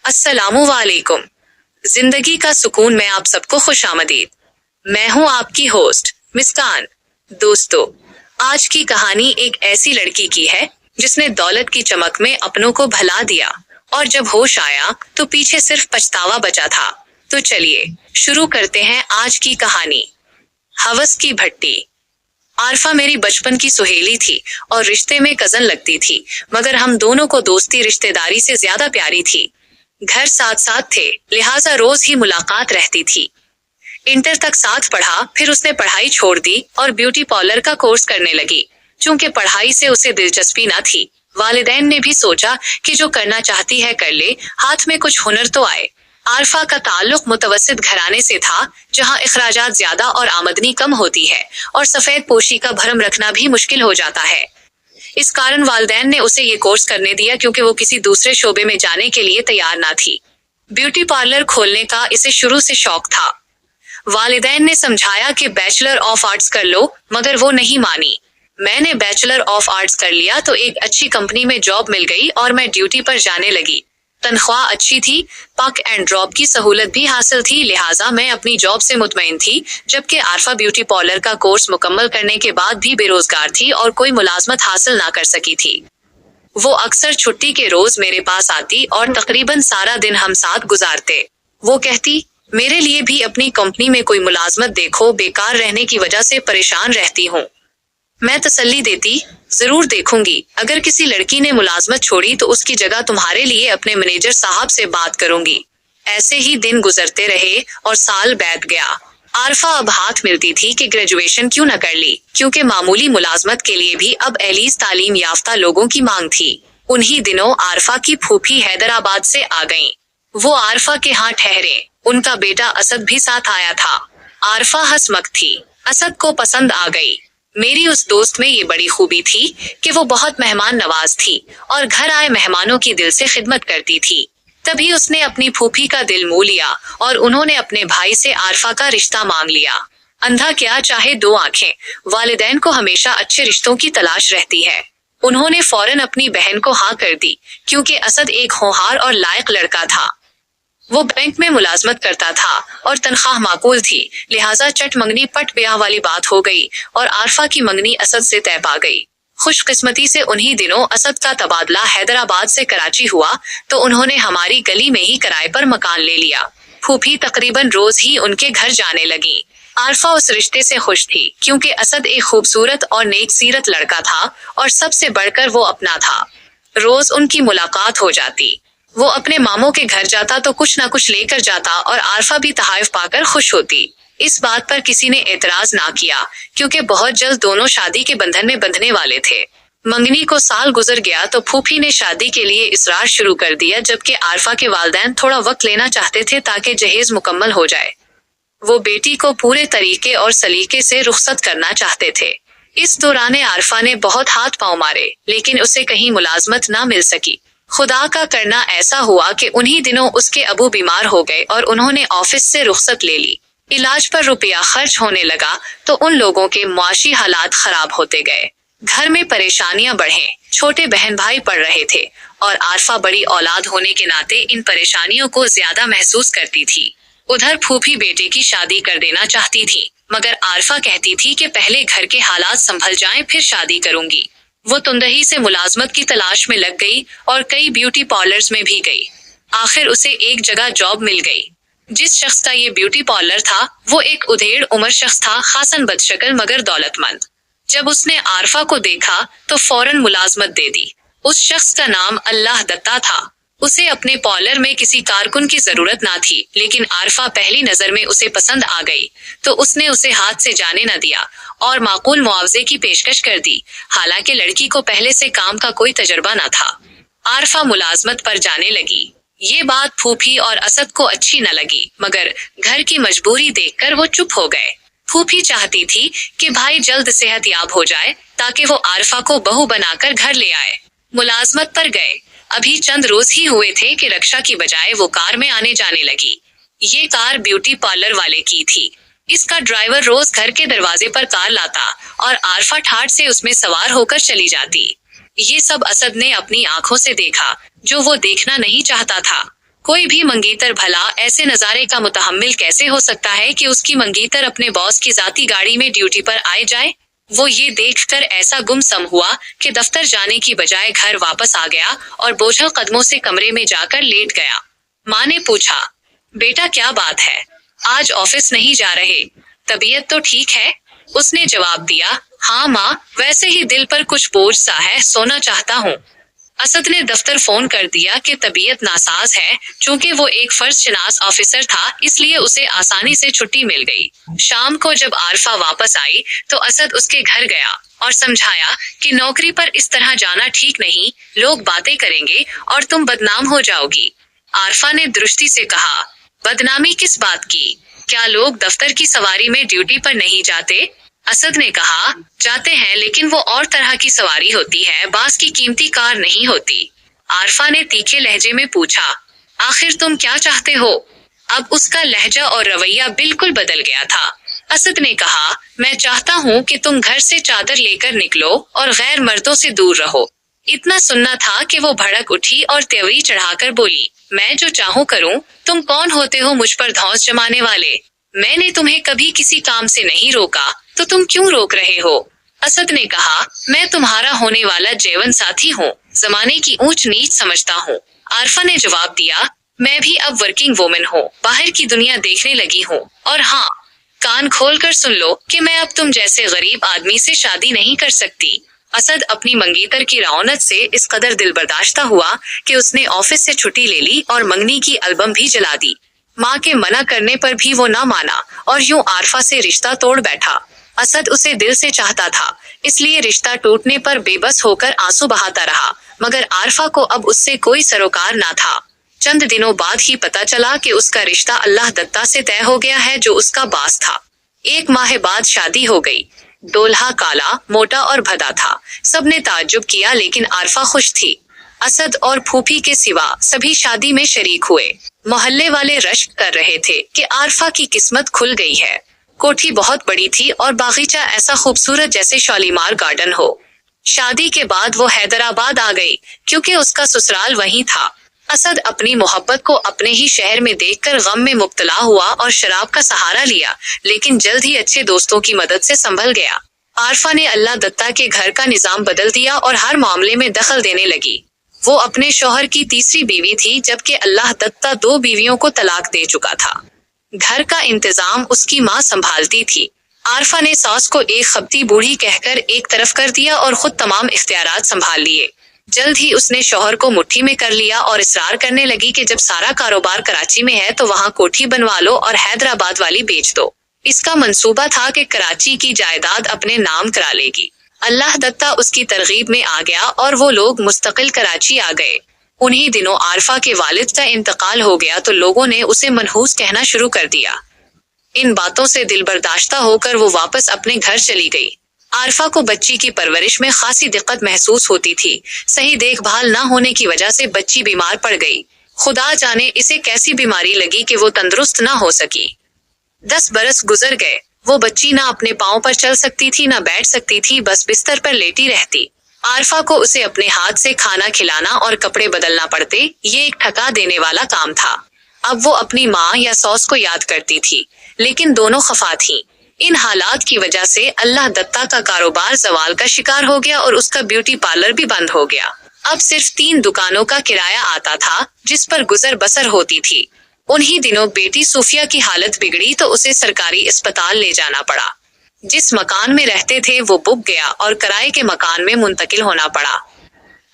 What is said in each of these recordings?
अस्सलामु वालेकुम। जिंदगी का सुकून में आप सबको खुशामदीद। मैं हूं आपकी होस्ट मिस्कान। दोस्तों, आज की कहानी एक ऐसी लड़की की है जिसने दौलत की चमक में अपनों को भुला दिया और जब होश आया तो पीछे सिर्फ पछतावा बचा था। तो चलिए शुरू करते हैं आज की कहानी। हवस की भट्टी। आरफा मेरी बचपन की सुहेली थी और रिश्ते में कजन लगती थी, मगर हम दोनों को दोस्ती रिश्तेदारी से ज्यादा प्यारी थी। घर साथ साथ थे, लिहाजा रोज ही मुलाकात रहती थी। इंटर तक साथ पढ़ा, फिर उसने पढ़ाई छोड़ दी और ब्यूटी पार्लर का कोर्स करने लगी। चूंकि पढ़ाई से उसे दिलचस्पी न थी, वालिदैन ने भी सोचा कि जो करना चाहती है कर ले, हाथ में कुछ हुनर तो आए। आरफा का ताल्लुक मुतवस्सित घराने से था, जहां इखराजात ज्यादा और आमदनी कम होती है और सफेद पोशी का भरम रखना भी मुश्किल हो जाता है। इस कारण वालिदैन ने उसे ये कोर्स करने दिया, क्योंकि वो किसी दूसरे शोबे में जाने के लिए तैयार ना थी। ब्यूटी पार्लर खोलने का इसे शुरू से शौक था। वालिदैन ने समझाया कि बैचलर ऑफ आर्ट्स कर लो, मगर वो नहीं मानी। मैंने बैचलर ऑफ आर्ट्स कर लिया तो एक अच्छी कंपनी में जॉब मिल गई और मैं ड्यूटी पर जाने लगी। तनख्वाह अच्छी थी, पक एंड ड्रॉप की सहूलत भी हासिल थी, लिहाजा मैं अपनी जॉब से मुतमईन थी। जबकि आरफा ब्यूटी पार्लर का कोर्स मुकम्मल करने के बाद भी बेरोजगार थी और कोई मुलाजमत हासिल ना कर सकी थी। वो अक्सर छुट्टी के रोज मेरे पास आती और तकरीबन सारा दिन हम साथ गुजारते। वो कहती, मेरे लिए भी अपनी कंपनी में कोई मुलाजमत देखो, बेकार रहने की वजह से परेशान रहती हूँ। मैं तसल्ली देती, जरूर देखूंगी। अगर किसी लड़की ने मुलाजमत छोड़ी तो उसकी जगह तुम्हारे लिए अपने मैनेजर साहब से बात करूंगी। ऐसे ही दिन गुजरते रहे और साल बीत गया। आरफा अब हाथ मिलती थी कि ग्रेजुएशन क्यों न कर ली, क्योंकि मामूली मुलाजमत के लिए भी अब एलीज तालीम याफ्ता लोगों की मांग थी। उन्हीं दिनों आरफा की फूफी हैदराबाद से आ गईं। वो आरफा के यहाँ ठहरे। उनका बेटा असद भी साथ आया था। आरफा हंसमक थी। असद को पसंद आ गई। मेरी उस दोस्त में ये बड़ी खूबी थी कि वो बहुत मेहमान नवाज थी और घर आए मेहमानों की दिल से खिदमत करती थी। तभी उसने अपनी फूफी का दिल मोह लिया और उन्होंने अपने भाई से आरफा का रिश्ता मांग लिया। अंधा क्या चाहे दो आंखें, वालिदैन को हमेशा अच्छे रिश्तों की तलाश रहती है। उन्होंने फौरन अपनी बहन को हाँ कर दी, क्योंकि असद एक होनहार और लायक लड़का था। वो बैंक में मुलाजमत करता था और तनख्वाह माकूल थी, लिहाजा चट मंगनी पट ब्याह वाली बात हो गई और आरफा की मंगनी असद से तय पा गई। खुशकिस्मती से उन्हीं दिनों असद का तबादला हैदराबाद से कराची हुआ, तो उन्होंने हमारी गली में ही किराए पर मकान ले लिया। फूफी तकरीबन रोज ही उनके घर जाने लगी। आरफा उस रिश्ते से खुश थी, क्योंकि असद एक खूबसूरत और नेक सीरत लड़का था और सबसे बढ़कर वो अपना था। रोज उनकी मुलाकात हो जाती। वो अपने मामों के घर जाता तो कुछ न कुछ लेकर जाता और आरफा भी तहाइफ पाकर खुश होती। इस बात पर किसी ने एतराज ना किया, क्योंकि बहुत जल्द दोनों शादी के बंधन में बंधने वाले थे। मंगनी को साल गुजर गया तो फूफी ने शादी के लिए इसरार शुरू कर दिया, जबकि आरफा के वालिदैन थोड़ा वक्त लेना चाहते थे ताकि जहेज मुकम्मल हो जाए। वो बेटी को पूरे तरीके और सलीके से रुखसत करना चाहते थे। इस दौरान आरफा ने बहुत हाथ पांव मारे, लेकिन उसे कहीं मुलाजमत ना मिल सकी। खुदा का करना ऐसा हुआ कि उन्हीं दिनों उसके अबू बीमार हो गए और उन्होंने ऑफिस से रुखसत ले ली। इलाज पर रुपया खर्च होने लगा तो उन लोगों के मुआशी हालात खराब होते गए। घर में परेशानियां बढ़े। छोटे बहन भाई पढ़ रहे थे और आरफा बड़ी औलाद होने के नाते इन परेशानियों को ज्यादा महसूस करती थी। उधर फूफी बेटे की शादी कर देना चाहती थी, मगर आरफा कहती थी कि पहले घर के हालात संभल जाएं, फिर शादी करूंगी। वो तुंदही से मुलाजमत की तलाश में लग गई और कई ब्यूटी पार्लर्स में भी गई। आखिर उसे एक जगह जॉब मिल गई। जिस शख्स का ये ब्यूटी पार्लर था वो एक उधेड़ उम्र शख्स था, खासन बदशक्ल मगर दौलतमंद। जब उसने आरफा को देखा तो फौरन मुलाजमत दे दी। उस शख्स का नाम अल्लाह दत्ता था। उसे अपने पार्लर में किसी कारकुन की जरूरत ना थी, लेकिन आरफा पहली नजर में उसे पसंद आ गई तो उसने उसे हाथ से जाने न दिया और माकूल मुआवजे की पेशकश कर दी। हालांकि लड़की को पहले से काम का कोई तजर्बा न था। आरफा मुलाजमत पर जाने लगी। ये बात फूफी और असद को अच्छी न लगी, मगर घर की मजबूरी देखकर वो चुप हो गए। फूफी चाहती थी कि भाई जल्द सेहतयाब हो जाए ताकि वो आरफा को बहू बनाकर घर ले आए। मुलाजमत पर गए। अभी चंद रोज ही हुए थे कि रक्षा की बजाय वो कार में आने जाने लगी। ये कार ब्यूटी पार्लर वाले की थी। इसका ड्राइवर रोज घर के दरवाजे पर कार लाता और आरफा ठाठ से उसमें सवार होकर चली जाती। ये सब असद ने अपनी आंखों से देखा, जो वो देखना नहीं चाहता था। कोई भी मंगीतर भला ऐसे नजारे का मुतहम्मिल कैसे हो सकता है कि उसकी मंगीतर अपने बॉस की जाती गाड़ी में ड्यूटी पर आए जाए। वो ये देखकर ऐसा गुमसम हुआ कि दफ्तर जाने की बजाय घर वापस आ गया और बोझल कदमों से कमरे में जाकर लेट गया। माँ ने पूछा, बेटा क्या बात है, आज ऑफिस नहीं जा रहे? तबीयत तो ठीक है? उसने जवाब दिया, हाँ माँ, वैसे ही दिल पर कुछ बोझ सा है, सोना चाहता हूँ। असद ने दफ्तर फोन कर दिया कि तबीयत नासाज है। चूंकि वो एक फर्जशनास ऑफिसर था, इसलिए उसे आसानी से छुट्टी मिल गई। शाम को जब आरफा वापस आई तो असद उसके घर गया और समझाया कि नौकरी पर इस तरह जाना ठीक नहीं, लोग बातें करेंगे और तुम बदनाम हो जाओगी। आरफा ने दुरुस्ती से कहा, बदनामी किस बात की? क्या लोग दफ्तर की सवारी में ड्यूटी पर नहीं जाते? असद ने कहा, जाते हैं, लेकिन वो और तरह की सवारी होती है, बास की कीमती कार नहीं होती। आरफा ने तीखे लहजे में पूछा, आखिर तुम क्या चाहते हो? अब उसका लहजा और रवैया बिल्कुल बदल गया था। असद ने कहा, मैं चाहता हूँ कि तुम घर से चादर लेकर निकलो और गैर मर्दों से दूर रहो। इतना सुनना था कि वो भड़क उठी और तेवरी चढ़ाकर बोली, मैं जो चाहूँ करूँ, तुम कौन होते हो मुझ पर धौंस जमाने वाले? मैंने तुम्हें कभी किसी काम से नहीं रोका, तो तुम क्यों रोक रहे हो? असद ने कहा, मैं तुम्हारा होने वाला जीवन साथी हूँ, जमाने की ऊंच नीच समझता हूँ। आरफा ने जवाब दिया, मैं भी अब वर्किंग वुमन हूँ, बाहर की दुनिया देखने लगी हूँ, और हाँ, कान खोल कर सुन लो कि मैं अब तुम जैसे गरीब आदमी से शादी नहीं कर सकती। असद अपनी मंगीतर की रौनक से इस कदर दिलबर्दाश्ता हुआ कि उसने ऑफिस से छुट्टी ले ली और मंगनी की एल्बम भी जला दी। माँ के मना करने पर भी वो ना माना और यूं आरफा से रिश्ता तोड़ बैठा। असद उसे दिल से चाहता था, इसलिए रिश्ता टूटने पर बेबस होकर आंसू बहाता रहा, मगर आरफा को अब उससे कोई सरोकार ना था। चंद दिनों बाद ही पता चला कि उसका रिश्ता अल्लाह दत्ता से तय हो गया है, जो उसका बास था। 1 माह बाद शादी हो गई। दूल्हा काला, मोटा और भदा था। सबने ताज्जुब किया, लेकिन आरफा खुश थी। असद और फूफी के सिवा सभी शादी में शरीक हुए। मोहल्ले वाले रश्क कर रहे थे कि आरफा की किस्मत खुल गई है। कोठी बहुत बड़ी थी और बागीचा ऐसा खूबसूरत जैसे शालीमार गार्डन हो। शादी के बाद वो हैदराबाद आ गई, क्योंकि उसका ससुराल वहीं था। असद अपनी मोहब्बत को अपने ही शहर में देखकर गम में मुब्तला हुआ और शराब का सहारा लिया, लेकिन जल्द ही अच्छे दोस्तों की मदद से संभल गया। आरफा ने अल्लाह दत्ता के घर का निजाम बदल दिया और हर मामले में दखल देने लगी। वो अपने शौहर की तीसरी बीवी थी, जबकि अल्लाह दत्ता 2 बीवियों को तलाक दे चुका था। घर का इंतजाम उसकी माँ संभालती थी। आरफा ने सास को एक खपती बूढ़ी कहकर एक तरफ कर दिया और खुद तमाम इख्तियारात संभाल लिए। जल्द ही उसने शौहर को मुट्ठी में कर लिया और इसरार करने लगी कि जब सारा कारोबार कराची में है तो वहाँ कोठी बनवा लो और हैदराबाद वाली बेच दो। इसका मंसूबा था कि कराची की जायदाद अपने नाम करा लेगी। अल्लाह दत्ता उसकी तरगीब में आ गया और वो लोग मुस्तकिल कराची आ गए। उन्हीं दिनों आरफा के वालिद का इंतकाल हो गया तो लोगों ने उसे मनहूस कहना शुरू कर दिया। इन बातों से दिलबर्दाश्ता होकर वो वापस अपने घर चली गई। आरफा को बच्ची की परवरिश में खासी दिक्कत महसूस होती थी। सही देखभाल न होने की वजह से बच्ची बीमार पड़ गई। खुदा जाने इसे कैसी बीमारी लगी कि वो तंदुरुस्त न हो सकी। 10 बरस गुजर गए। वो बच्ची ना अपने पाँव पर चल सकती थी, ना बैठ सकती थी, बस बिस्तर पर लेटी रहती। आरफा को उसे अपने हाथ से खाना खिलाना और कपड़े बदलना पड़ते। ये एक थका देने वाला काम था। अब वो अपनी माँ या सौस को याद करती थी, लेकिन दोनों खफा थीं। इन हालात की वजह से अल्लाह दत्ता का कारोबार जवाल का शिकार हो गया और उसका ब्यूटी पार्लर भी बंद हो गया। अब सिर्फ 3 दुकानों का किराया आता था, जिस पर गुजर बसर होती थी। उन्हीं दिनों बेटी सूफिया की हालत बिगड़ी तो उसे सरकारी अस्पताल ले जाना पड़ा। जिस मकान में रहते थे वो बुक गया और किराए के मकान में मुंतकिल होना पड़ा।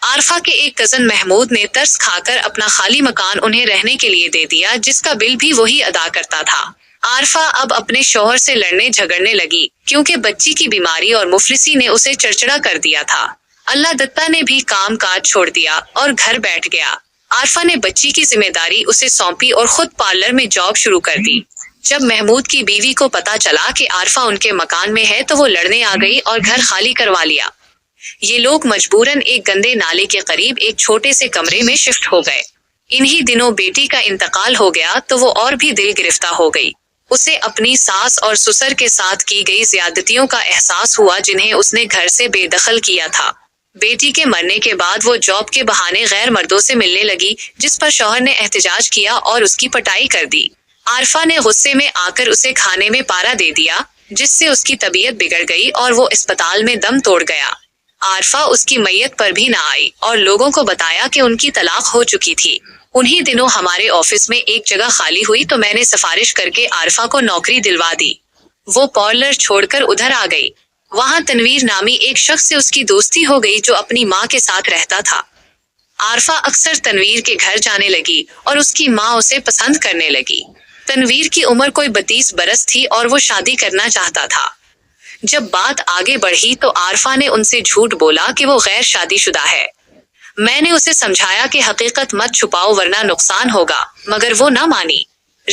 आरफा के एक कजन महमूद ने तरस खाकर अपना खाली मकान उन्हें रहने के लिए दे दिया, जिसका बिल भी वही अदा करता था। आरफा अब अपने शौहर से लड़ने झगड़ने लगी, क्योंकि बच्ची की बीमारी और मुफलिसी ने उसे चिड़चिड़ा कर दिया था। अल्लाह दत्ता ने भी काम काज छोड़ दिया और घर बैठ गया। आरफा ने बच्ची की जिम्मेदारी उसे सौंपी और खुद पार्लर में जॉब शुरू कर दी। जब महमूद की बीवी को पता चला कि आरफा उनके मकान में है तो वो लड़ने आ गई और घर खाली करवा लिया। ये लोग मजबूरन एक गंदे नाले के करीब एक छोटे से कमरे में शिफ्ट हो गए। इन्हीं दिनों बेटी का इंतकाल हो गया तो वो और भी दिल गिरफ्ता हो गई। उसे अपनी सास और ससुर के साथ की गई ज्यादतियों का एहसास हुआ, जिन्हें उसने घर से बेदखल किया था। بیٹی کے مرنے کے بعد وہ جاب کے بہانے غیر مردوں سے ملنے لگی، جس پر شوہر نے احتجاج کیا اور اس کی پٹائی کر دی۔ عارفہ نے غصے میں آ کر اسے کھانے میں پارا دے دیا، جس سے اس کی طبیعت بگڑ گئی اور وہ اسپتال میں دم توڑ گیا۔ عارفہ اس کی میت پر بھی نہ آئی اور لوگوں کو بتایا کہ ان کی طلاق ہو چکی تھی۔ انہی دنوں ہمارے آفس میں ایک جگہ خالی ہوئی تو میں نے سفارش کر کے عارفہ کو نوکری دلوا دی۔ وہ پارلر چھوڑ کر ادھر آ گئی۔ وہاں تنویر نامی ایک شخص سے اس کی دوستی ہو گئی جو اپنی ماں کے ساتھ رہتا تھا۔ عارفہ اکثر تنویر کے گھر جانے لگی اور اس کی ماں اسے پسند کرنے لگی۔ تنویر کی عمر کوئی 32 برس تھی اور وہ شادی کرنا چاہتا تھا۔ جب بات آگے بڑھی تو عارفہ نے ان سے جھوٹ بولا کہ وہ غیر شادی شدہ ہے۔ میں نے اسے سمجھایا کہ حقیقت مت چھپاؤ ورنہ نقصان ہوگا، مگر وہ نہ مانی۔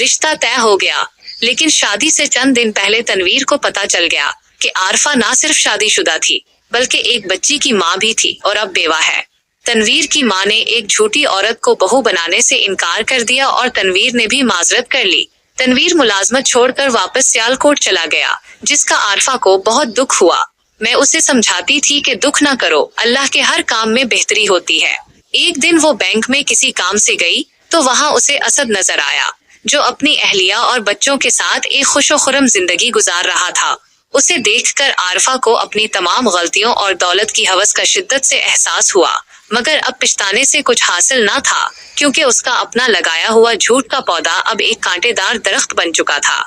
رشتہ طے ہو گیا، لیکن شادی سے چند دن پہلے تنویر کو پتہ چل گیا کہ عارفہ نہ صرف شادی شدہ تھی بلکہ ایک بچی کی ماں بھی تھی اور اب بیوہ ہے۔ تنویر کی ماں نے ایک جھوٹی عورت کو بہو بنانے سے انکار کر دیا اور تنویر نے بھی معذرت کر لی۔ تنویر ملازمت چھوڑ کر واپس سیالکوٹ چلا گیا، جس کا عارفہ کو بہت دکھ ہوا۔ میں اسے سمجھاتی تھی کہ دکھ نہ کرو، اللہ کے ہر کام میں بہتری ہوتی ہے۔ ایک دن وہ بینک میں کسی کام سے گئی تو وہاں اسے اسد نظر آیا، جو اپنی اہلیہ اور بچوں کے ساتھ ایک خوش و خرم زندگی گزار رہا تھا۔ اسے دیکھ کر عارفہ کو اپنی تمام غلطیوں اور دولت کی ہوس کا شدت سے احساس ہوا، مگر اب پچھتانے سے کچھ حاصل نہ تھا، کیونکہ اس کا اپنا لگایا ہوا جھوٹ کا پودا اب ایک کانٹے دار درخت بن چکا تھا۔